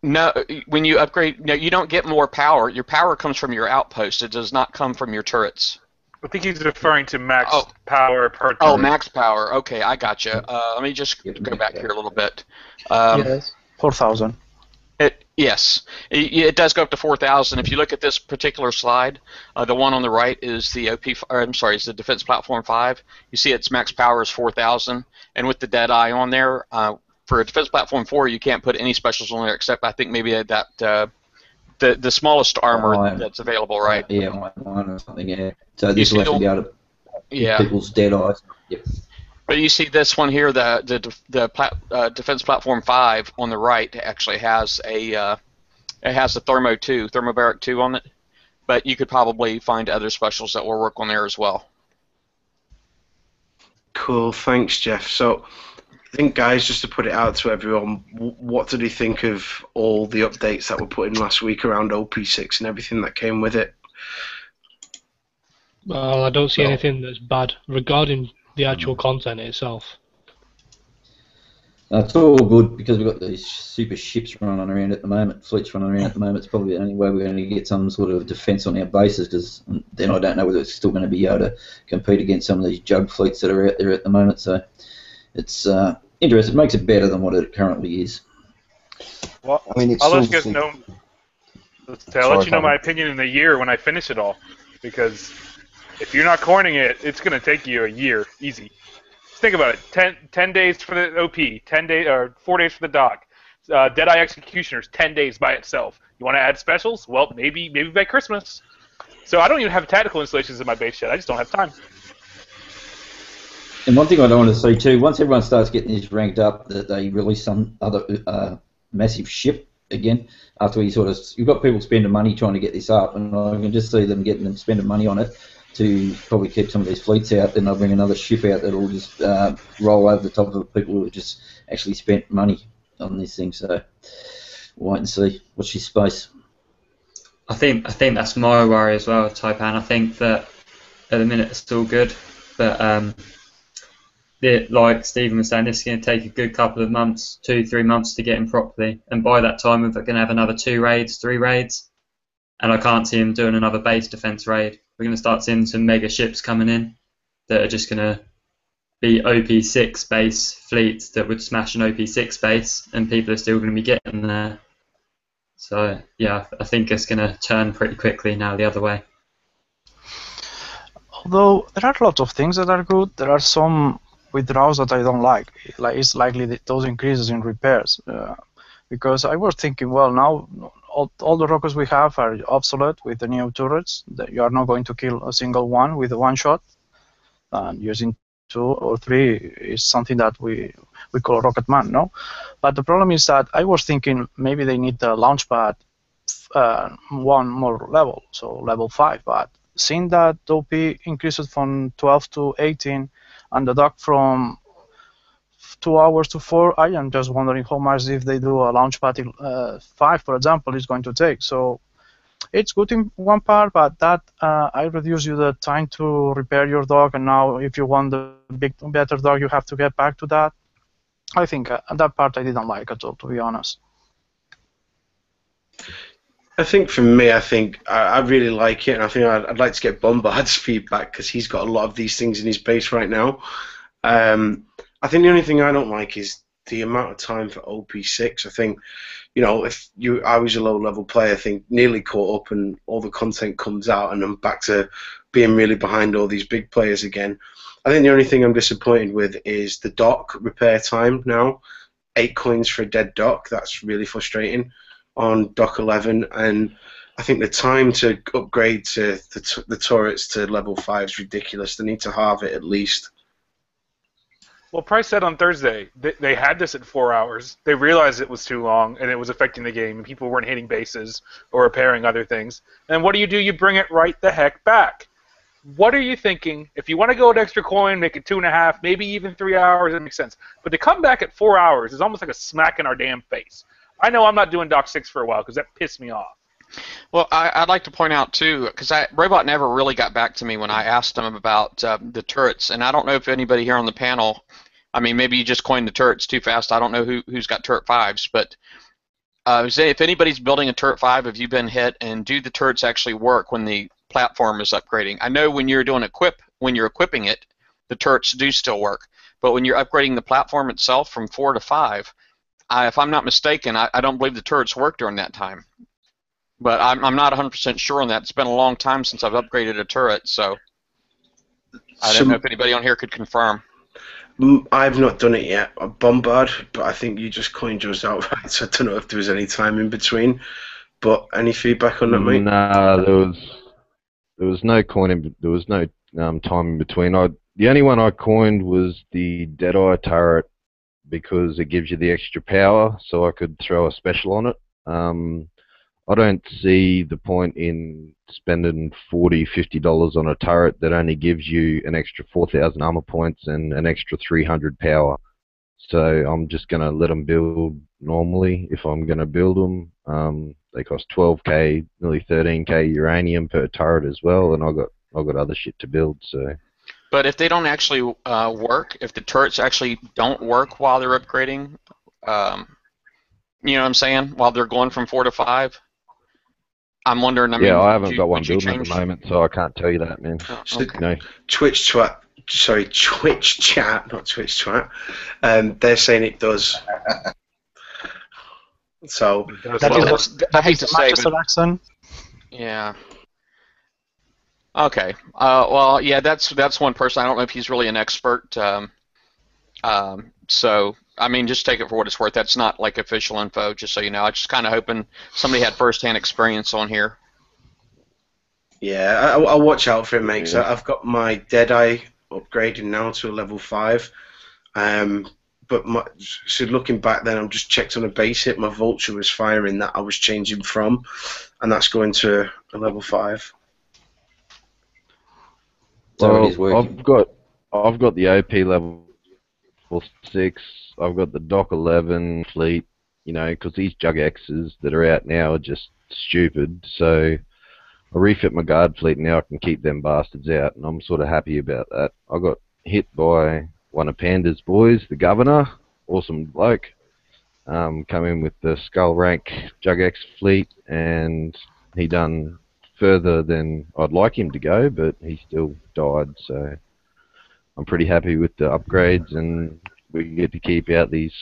No, when you upgrade, no, you don't get more power. Your power comes from your outpost. It does not come from your turrets. I think he's referring to max power per turret. Oh, max power. Okay, I gotcha. Let me just go back here a little bit. Yes, 4,000. Yes, it does go up to 4,000. If you look at this particular slide, the one on the right is the is the Defense Platform 5. You see its max power is 4,000, and with the Deadeye on there, for a Defense Platform 4, you can't put any specials on there except I think maybe that the smallest armor that's available, right? Yeah, one or something. Yeah. So this will actually be able to hit people's Deadeyes. Yep. But you see this one here, the Defense Platform 5 on the right actually has it has the Thermobaric 2 on it, but you could probably find other specials that will work on there as well. Cool, thanks, Jeff. So I think, guys, just to put it out to everyone, what did you think of all the updates that were put in last week around OP6 and everything that came with it? Well, I don't see anything that's bad regarding the actual content itself. It's all good because we've got these super ships running around at the moment, fleets running around at the moment. It's probably the only way we're going to get some sort of defence on our bases, because then I don't know whether it's still going to be able to compete against some of these jug fleets that are out there at the moment. So it's interesting. It makes it better than what it currently is. Well, I mean, I'll let you guys know. I'll let you know my opinion in a year when I finish it all, because if you're not coining it, it's going to take you a year, easy. Just think about it. 10 days for the OP, 10 days or 4 days for the dock. Deadeye Executioners, 10 days by itself. You want to add specials? Well, maybe by Christmas. So I don't even have tactical installations in my base yet. I just don't have time. And one thing I don't want to see too, once everyone starts getting this ranked up, that they release some other massive ship again. After you've got people spending money trying to get this up, and I can just see them spending money on it to probably keep some of these fleets out. Then they'll bring another ship out that'll just roll over the top of the people who have just actually spent money on this thing. So we'll wait and see. Watch this space. I think that's my worry as well, Taipan. I think that at the minute it's still good, but like Stephen was saying, this is going to take a good couple of months, 2-3 months to get him properly, and by that time we're going to have another 2 raids, 3 raids, and I can't see him doing another base defense raid. We're going to start seeing some mega ships coming in that are just going to be OP6 base fleets that would smash an OP6 base, and people are still going to be getting there. So yeah, I think it's going to turn pretty quickly now the other way. Although there are lots of things that are good, there are some withdrawals that I don't like. It's likely that those increases in repairs. Because I was thinking, well, now all the rockets we have are obsolete with the new turrets. That you are not going to kill a single one with one shot. And using 2 or 3 is something that we we call Rocketman, no? But the problem is that I was thinking maybe they need the launchpad one more level, so level 5. But seeing that OP increases from 12 to 18 and the dock from 2 hours to 4, I am just wondering how much, if they do a launchpad 5, for example, is going to take. So it's good in one part, but that I reduce you the time to repair your dock, and now if you want the better dock, you have to get back to that. I think that part I didn't like at all, to be honest. I think for me, I really like it, and I think I'd like to get Bombard's feedback because he's got a lot of these things in his base right now. I think the only thing I don't like is the amount of time for OP6. I think, if I was a low-level player, I think nearly caught up and all the content comes out and I'm back to being really behind all these big players again. I think the only thing I'm disappointed with is the dock repair time now. 8 coins for a dead dock. That's really frustrating on Dock 11, and I think the time to upgrade to the turrets to level 5 is ridiculous. They need to halve it at least. Well, Price said on Thursday they had this at 4 hours. They realized it was too long and it was affecting the game, and people weren't hitting bases or repairing other things. And what do? You bring it right the heck back. What are you thinking? If you want to go an extra coin, make it 2.5, maybe even 3 hours, it makes sense. But to come back at 4 hours is almost like a smack in our damn face. I know I'm not doing Dock 6 for a while because that pissed me off. Well, I'd like to point out, too, because Robot never really got back to me when I asked him about the turrets, and I don't know if anybody here on the panel, I mean, maybe you just coined the turrets too fast. I don't know who's got turret 5s, but if anybody's building a turret 5, have you been hit, and do the turrets actually work when the platform is upgrading? I know when you're doing when you're equipping it, the turrets do still work, but when you're upgrading the platform itself from 4 to 5, if I'm not mistaken, I don't believe the turrets work during that time. But I'm not 100% sure on that. It's been a long time since I've upgraded a turret, so I don't know if anybody on here could confirm. I've not done it yet. Bombard, but I think you just coined yours outright, so I don't know if there was any time in between. But any feedback on that, mate? Nah, there was no coining. There was no time in between. The only one I coined was the Deadeye turret because it gives you the extra power, so I could throw a special on it. I don't see the point in spending $40, $50 on a turret that only gives you an extra 4,000 armor points and an extra 300 power. So I'm just going to let them build normally if I'm going to build them. They cost 12k, nearly 13k uranium per turret as well, and I've got other shit to build. So. But if they don't actually work, if the turrets actually don't work while they're upgrading, you know what I'm saying? While they're going from 4 to 5. I'm wondering. I haven't got one building at the moment, so I can't tell you that, man. So no. Twitch chat, not Twitch chat. They're saying it does. So I hate to say, but accent. Yeah. Okay. Well, yeah, that's one person. I don't know if he's really an expert. So, I mean, just take it for what it's worth. That's not like official info, just so you know. I just kind of hoping somebody had first-hand experience on here. Yeah, I'll watch out for it, mate. So I've got my Deadeye upgraded now to a level 5. But so looking back then, I've just checked on a base hit. My Vulture was firing that I was changing from, and that's going to a level 5. Well, I've got the OP level 6. I've got the Dock 11 fleet, because these Jug X's that are out now are just stupid. So I refit my guard fleet now. I can keep them bastards out, and I'm sort of happy about that. I got hit by one of Panda's boys, the governor, awesome bloke. Come in with the Skull Rank Jug X fleet, and he done further than I'd like him to go, but he still died. So I'm pretty happy with the upgrades, and we get to keep out these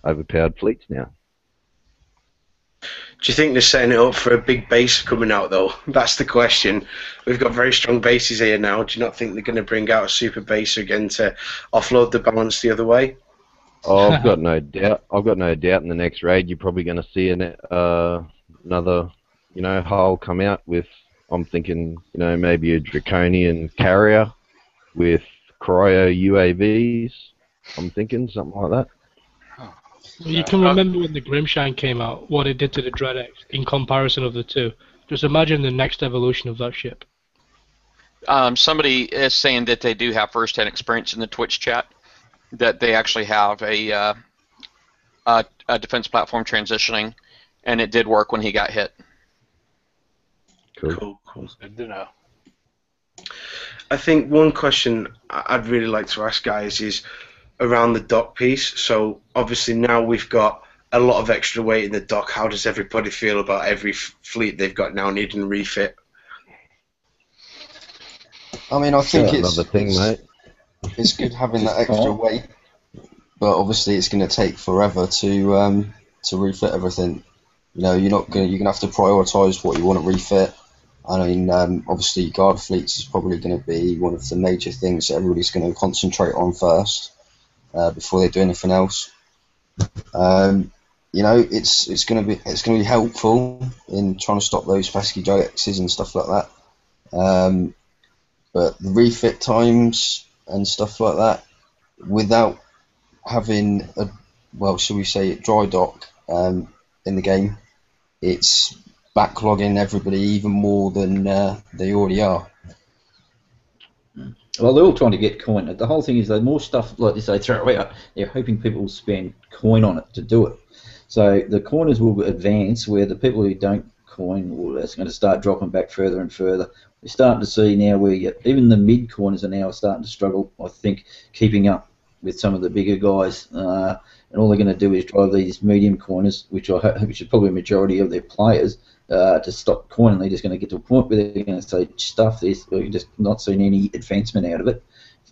overpowered fleets now. Do you think they're setting it up for a big base coming out, though? That's the question. We've got very strong bases here now. Do you not think they're going to bring out a super base again to offload the balance the other way? Oh, I've got no doubt. I've got no doubt in the next raid you're probably going to see another, hull come out with. I'm thinking, maybe a draconian carrier with cryo UAVs. I'm thinking something like that. You can remember when the Grimshine came out, what it did to the Dreadex in comparison of the two. Just imagine the next evolution of that ship. Somebody is saying that they do have first-hand experience in the Twitch chat, that they actually have a defense platform transitioning, and it did work when he got hit. Cool. Good to know. I think one question I'd really like to ask guys is around the dock piece. So obviously now we've got a lot of extra weight in the dock. How does everybody feel about every fleet they've got now needing a refit? I mean, I think Another thing, mate. it's good having that extra weight, but obviously it's going to take forever to refit everything. You know, you're gonna have to prioritise what you want to refit. I mean, obviously guard fleets is probably going to be one of the major things that everybody's going to concentrate on first before they do anything else. You know, it's going to be helpful in trying to stop those pesky JXs and stuff like that. But the refit times and stuff like that, without having a, well, shall we say, dry dock in the game, it's backlogging everybody even more than they already are. Well, they're all trying to get coin. The whole thing is that more stuff like this they throw out, they're hoping people will spend coin on it to do it. So the coiners will advance where the people who don't coin, well, it's going to start dropping back further and further. We're starting to see now where even the mid coiners are now starting to struggle, I think, keeping up with some of the bigger guys. And all they're going to do is drive these medium coiners, which is probably a majority of their players, to stop coining. They're just going to get to a point where they're going to say, stuff this, or you're just not seeing any advancement out of it.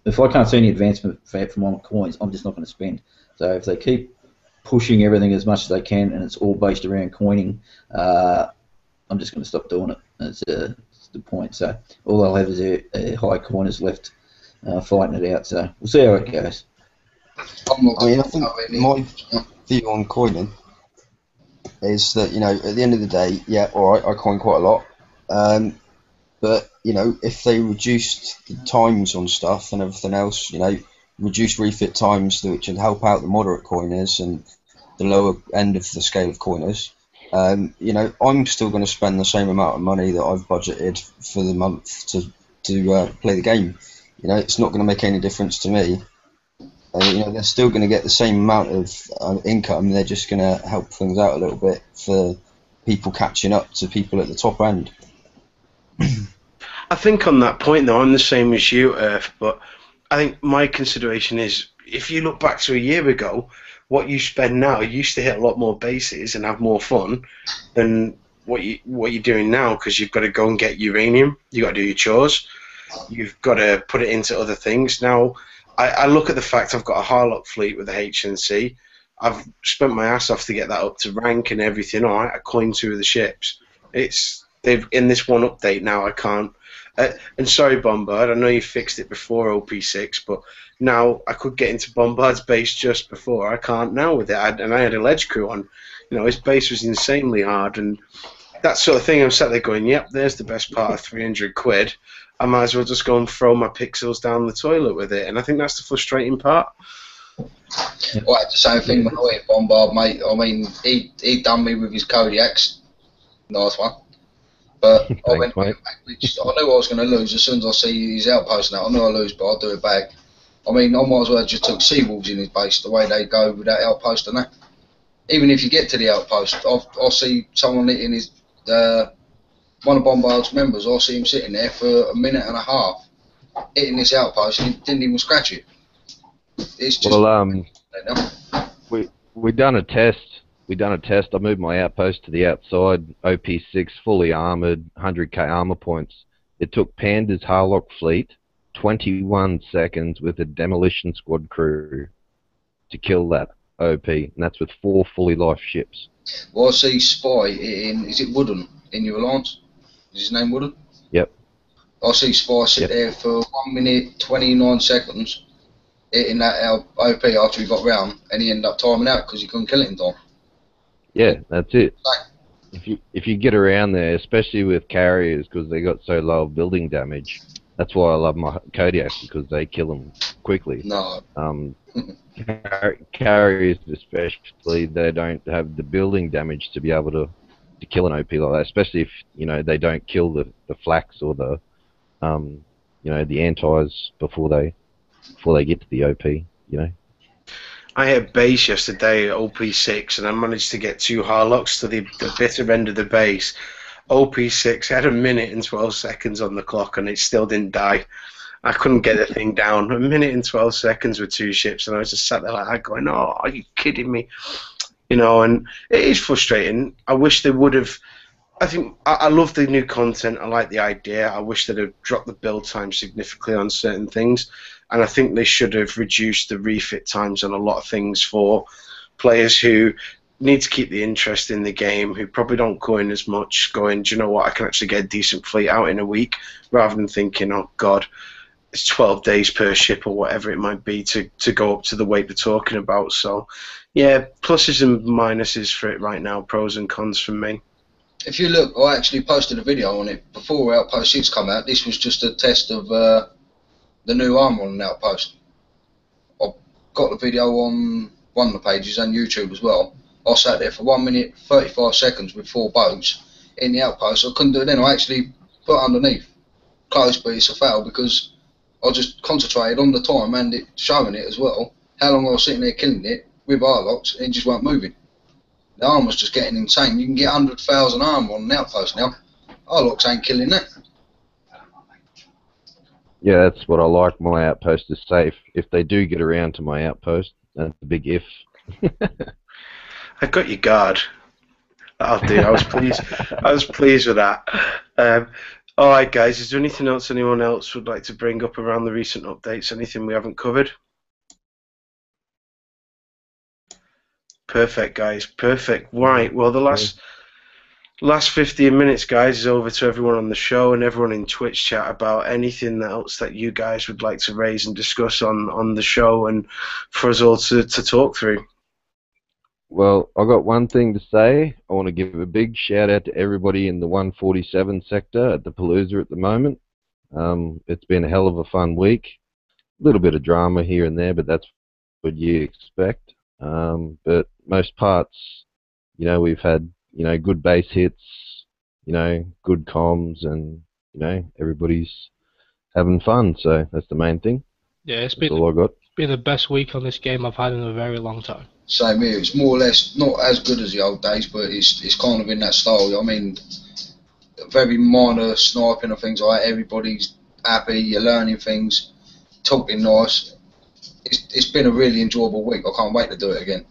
If I can't see any advancement from my coins, I'm just not going to spend. So if they keep pushing everything as much as they can, and it's all based around coining, I'm just going to stop doing it. That's the point. So all they'll have is their high coiners left fighting it out. So we'll see how it goes. I mean, I think my view on coining is that, you know, at the end of the day, yeah, alright, I coin quite a lot. But, you know, if they reduced the times on stuff and everything else, you know, reduce refit times which would help out the moderate coiners and the lower end of the scale of coiners, you know, I'm still going to spend the same amount of money that I've budgeted for the month to play the game. You know, it's not going to make any difference to me. You know, they're still going to get the same amount of income. They're just going to help things out a little bit for people catching up to people at the top end. I think on that point, though, I'm the same as you, Earth, but I think my consideration is, if you look back to a year ago, what you spend now, you used to hit a lot more bases and have more fun than what you're doing now, because you've got to go and get uranium, you've got to do your chores, you've got to put it into other things. Now, I look at the fact I've got a Harlock fleet with a HNC. I've spent my ass off to get that up to rank and everything. All right, I coined 2 of the ships. They've in this one update now. I can't. And sorry, Bombard. I know you fixed it before OP6, but now I could get into Bombard's base just before. I can't now with it. And I had a ledge crew on. You know, his base was insanely hard, and that sort of thing. I'm sat there going, "Yep, there's the best part of 300 quid. I might as well just go and throw my pixels down the toilet with it." And I think that's the frustrating part. Well, I had the same thing when I went Bombard, mate. I mean, he done me with his Kodiaks. Nice one. But I went back, which I knew I was going to lose as soon as I see his outpost now. I knew I'd lose, but I'll do it back. I mean, I might as well have just took Seawolves in his base, the way they go with that outpost and that. Even if you get to the outpost, I'll see someone hitting his... one of Bombard's members, I see him sitting there for a minute and a half, hitting this outpost, and he didn't even scratch it. It's just... Well, we done a test. I moved my outpost to the outside, OP6, fully armoured, 100k armour points. It took Panda's Harlock fleet 21 seconds with a demolition squad crew to kill that OP, and that's with 4 fully life ships. Well, I see Spy in... Is it Wooden in your alliance? Is his name Wooden? Yep. I see Spy sit there for 1 minute 29 seconds hitting that OP after he got round, and he ended up timing out because he couldn't kill it in time. Yeah, that's it. If you get around there, especially with carriers, because they got so low building damage, That's why I love my Kodiaks, because they kill them quickly. No. Carriers especially, they don't have the building damage to be able to kill an OP like that, especially if, you know, they don't kill the flax or the you know, the antis before they get to the OP, you know. I had base yesterday at OP6 and I managed to get 2 Harlocks to the bitter end of the base. OP6 had 1 minute and 12 seconds on the clock and it still didn't die. I couldn't get the thing down. 1 minute and 12 seconds with 2 ships, and I was just sat there like that going, oh, are you kidding me? You know, and it is frustrating. I wish they would have. I think I love the new content. I like the idea. I wish they'd have dropped the build time significantly on certain things, and I think they should have reduced the refit times on a lot of things for players who need to keep the interest in the game, who probably don't go in as much, going, do you know what, I can actually get a decent fleet out in a week, rather than thinking, oh God, it's 12 days per ship or whatever it might be to go up to the weight they're talking about. So, yeah, pluses and minuses for it right now, pros and cons for me. If you look, I actually posted a video on it before Outpost 6 come out. This was just a test of the new armour on Outpost. I've got the video on one of the pages and YouTube as well. I sat there for 1 minute 35 seconds with 4 boats in the Outpost. I couldn't do it then. I actually put underneath close, but it's a foul because I just concentrated on the time and it showing it as well. How long I was sitting there killing it with Harlocks and it just weren't moving. The armour's just getting insane. You can get 100,000 armour on an Outpost now. Harlocks ain't killing that. Yeah, that's what I like. My Outpost is safe. If they do get around to my Outpost, that's a big if. I got your guard. That'll do. I was pleased. I was pleased with that. All right, guys. Is there anything else anyone else would like to bring up around the recent updates? Anything we haven't covered? Perfect, guys. Perfect. Right. Well, the last 15 minutes, guys, is over to everyone on the show and everyone in Twitch chat about anything else that you guys would like to raise and discuss on the show and for us all to talk through. Well, I've got one thing to say. I want to give a big shout out to everybody in the 147 sector at the Palooza at the moment. It's been a hell of a fun week. A little bit of drama here and there, but that's what you expect. But most parts, you know, we've had, you know, good base hits, you know, good comms, and, you know, everybody's having fun. So that's the main thing. Yeah, that's all I got. It's been the best week on this game I've had in a very long time. Same here. It's more or less not as good as the old days, but it's kind of in that style. I mean, very minor sniping and things like that. Everybody's happy. You're learning things, talking nice. It's been a really enjoyable week. I can't wait to do it again.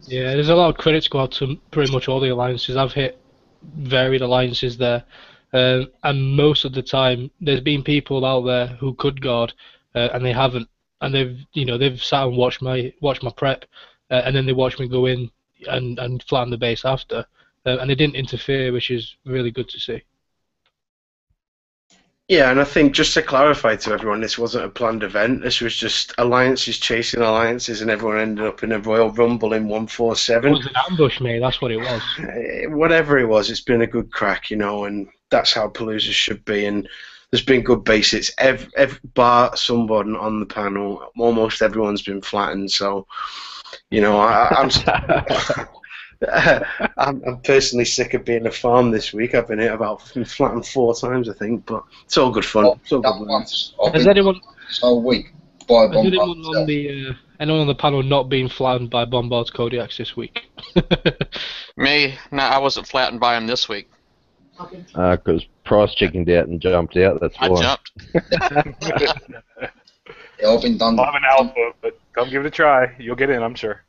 Yeah, there's a lot of credit to go out to pretty much all the alliances. I've hit varied alliances there, and most of the time there's been people out there who could guard, and they haven't, and they've sat and watched my prep, and then they watch me go in and flatten the base after, and they didn't interfere, which is really good to see. Yeah, and I think just to clarify to everyone, this wasn't a planned event. This was just alliances chasing alliances, and everyone ended up in a Royal Rumble in 147. It was an ambush, mate. That's what it was. Whatever it was, it's been a good crack, you know, and that's how Palooza should be. And there's been good bases. Every bar someone on the panel, almost everyone's been flattened. So, you know, I'm personally sick of being a farm this week. I've been hit about flattened 4 times, I think, but it's all good fun. It's all good once. Has anyone this whole week by Bombard? Anyone on the panel not being flattened by Bombard's Kodiaks this week? Me? No, I wasn't flattened by him this week. Because Price chickened out and jumped out. That's why. I jumped. Yeah, I've been done. I'm an alpha, but come give it a try. You'll get in, I'm sure.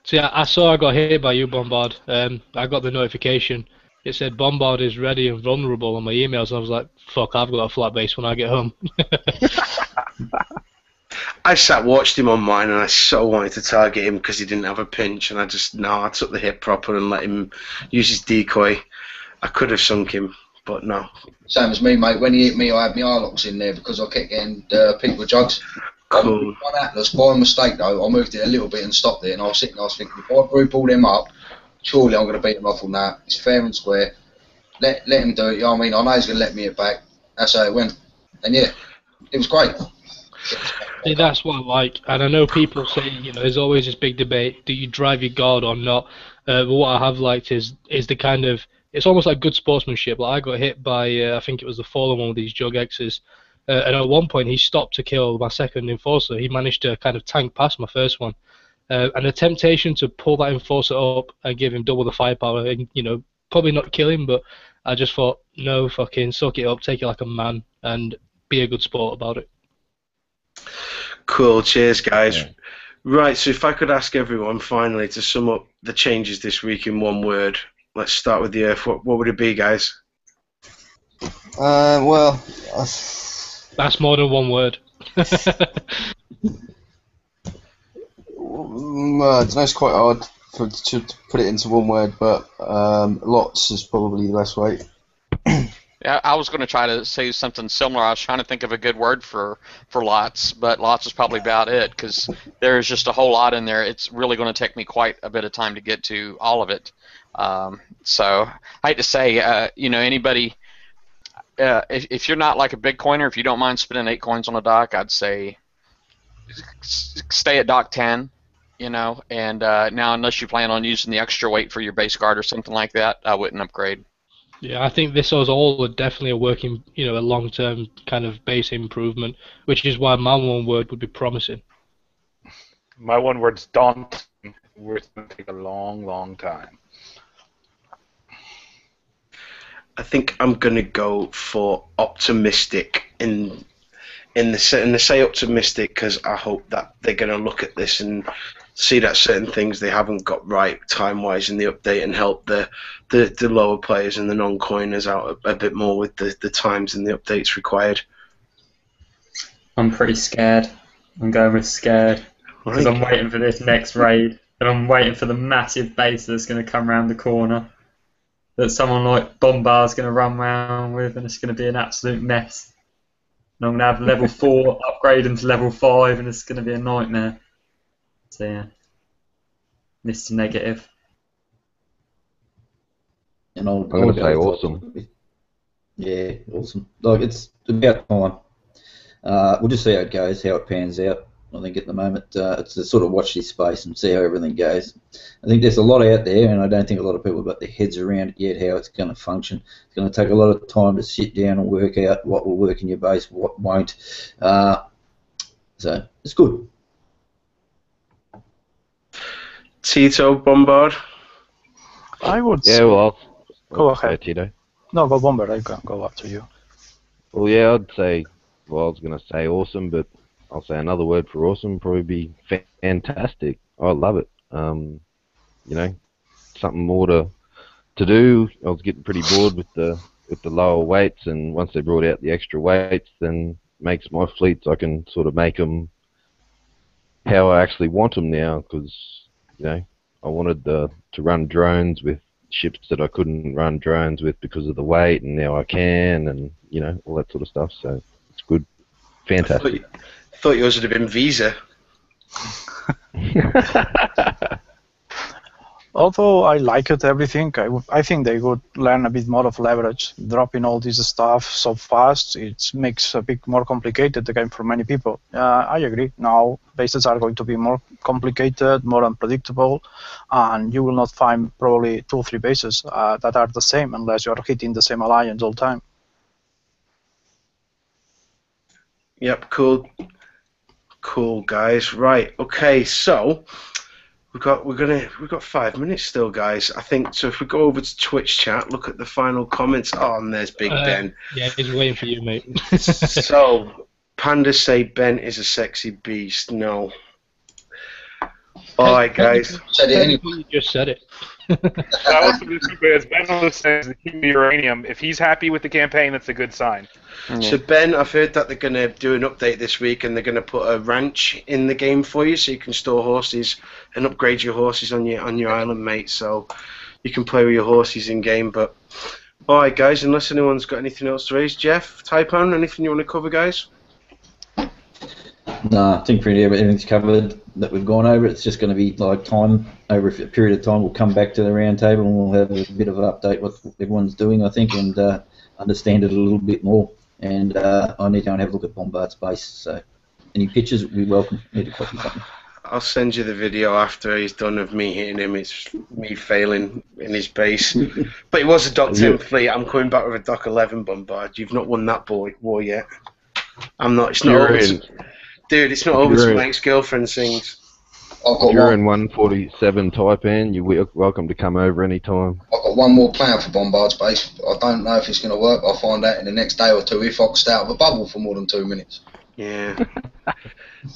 See, I saw I got hit by you, Bombard. I got the notification. It said Bombard is ready and vulnerable on my emails, and I was like, fuck, I've got a flat base when I get home. I watched him on mine, and I so wanted to target him because he didn't have a pinch, and I took the hit proper and let him use his decoy. I could have sunk him, but no. Same as me, mate. When he hit me, I had my Arlocks in there because I kept getting picked with jugs. Cool. One Atlas, by mistake though, I moved it a little bit and stopped it, and I was sitting there, I was thinking, if I group all them up, surely I'm going to beat them off on that. It's fair and square. Let him do it, you know what I mean? I know he's going to let me it back. That's how it went. And yeah, it was great. See, that's what I like, and I know people say, there's always this big debate: do you drive your guard or not? But what I have liked is the kind of, it's almost like good sportsmanship. Like I got hit by, I think it was the fallen one with these Jug X's, and at one point he stopped to kill my second enforcer. He managed to kind of tank past my first one, and the temptation to pull that enforcer up and give him double the firepower, and probably not kill him, but I just thought, no, fucking suck it up, take it like a man, and be a good sport about it. Cool, cheers guys. Yeah. Right, so if I could ask everyone finally to sum up the changes this week in one word. Let's start with the Earth. What would it be, guys? Well... That's more than one word. I don't know, it's quite hard to put it into one word, but lots is probably the best way. Yeah, I was going to try to say something similar. I was trying to think of a good word for lots, but lots is probably about it because there's just a whole lot in there. It's really going to take me quite a bit of time to get to all of it. So I hate to say, anybody, if you're not like a big coiner, if you don't mind spending 8 coins on a dock, I'd say stay at dock 10. And now unless you plan on using the extra weight for your base guard or something like that, I wouldn't upgrade. Yeah, I think this was all definitely a working, a long-term kind of base improvement, which is why my one word would be promising. My one word's daunting. It's going to take a long, long time. I think I'm going to go for optimistic in the say optimistic because I hope that they're going to look at this and see that certain things they haven't got right time-wise in the update and help the lower players and the non-coiners out a bit more with the times and the updates required. I'm pretty scared. I'm going with scared because I'm waiting for this next raid and I'm waiting for the massive base that's going to come around the corner that someone like Bombard's going to run around with, and it's going to be an absolute mess. And I'm going to have level 4 upgrade into level 5 and it's going to be a nightmare. So yeah, Mr. Negative. And I'm going to say awesome. Yeah, awesome. Like it's about time. We'll just see how it goes, how it pans out. I think at the moment it's to sort of watch this space and see how everything goes. I think there's a lot out there, and I don't think a lot of people have got their heads around it yet how it's going to function. It's going to take a lot of time to sit down and work out what will work in your base, what won't. So it's good. Tito, Bombard? I would say... Yeah, well, go ahead. Tito. No, go Bombard. I can go after you. Well, yeah, I'd say... Well, I was going to say awesome, but I'll say another word for awesome, probably be fantastic. I love it. Something more to do. I was getting pretty bored with the lower weights, and once they brought out the extra weights, then makes my fleets, I can sort of make them how I actually want them now, because I wanted to run drones with ships that I couldn't run drones with because of the weight, and now I can, and all that sort of stuff. So it's good, fantastic. I thought yours would have been Visa. Although I like it, everything, I think they would learn a bit more of leverage. Dropping all this stuff so fast, it makes a bit more complicated the game for many people. I agree. Now, bases are going to be more complicated, more unpredictable, and you will not find probably 2 or 3 bases that are the same unless you are hitting the same alliance all the time. Yep, cool. Cool, guys. Right, okay, so... We've got 5 minutes still, guys. I think so. If we go over to Twitch chat, look at the final comments. Oh, and there's Big Ben. Yeah, he's waiting for you, mate. So, pandas say Ben is a sexy beast. No. All right, guys. You just said it. I was going to say, as Ben says, the king of uranium. If he's happy with the campaign, that's a good sign. So Ben, I've heard that they're going to do an update this week, and they're going to put a ranch in the game for you, so you can store horses and upgrade your horses on your island, mate. So you can play with your horses in game. But all right, guys, unless anyone's got anything else to raise, Jeff, Taipan, anything you want to cover, guys? No, I think pretty everything's covered that we've gone over. It's just going to be like time over a period of time. We'll come back to the round table and we'll have a bit of an update what everyone's doing, I think, and understand it a little bit more. and I need to go and have a look at Bombard's base. So, any pictures would be welcome. Need to copy something. I'll send you the video after he's done of me hitting him. It's me failing in his base. But it was a Dock 10 fleet. I'm coming back with a Dock 11 Bombard. You've not won that war yet. I'm not. It's not over. Dude, it's not over till my ex-girlfriend sings. If you're in 147 Taipan, you're welcome to come over anytime. I've got one more plan for Bombard's base. I don't know if it's going to work. I'll find out in the next day or two if I can stay out of a bubble for more than 2 minutes. Yeah.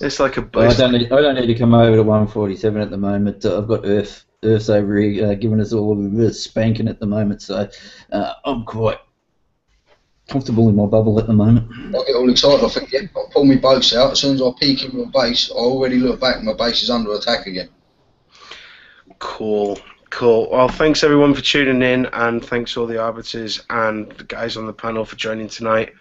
It's like a Well, buzz. I don't need to come over to 147 at the moment. I've got Earth's over here giving us all a bit of spanking at the moment, so I'm quite comfortable in my bubble at the moment. I get all excited. I think, yeah, I'll pull my boats out. As soon as I peek in my base, I already look back and my base is under attack again. Cool. Well, thanks everyone for tuning in, and thanks all the arbiters and the guys on the panel for joining tonight.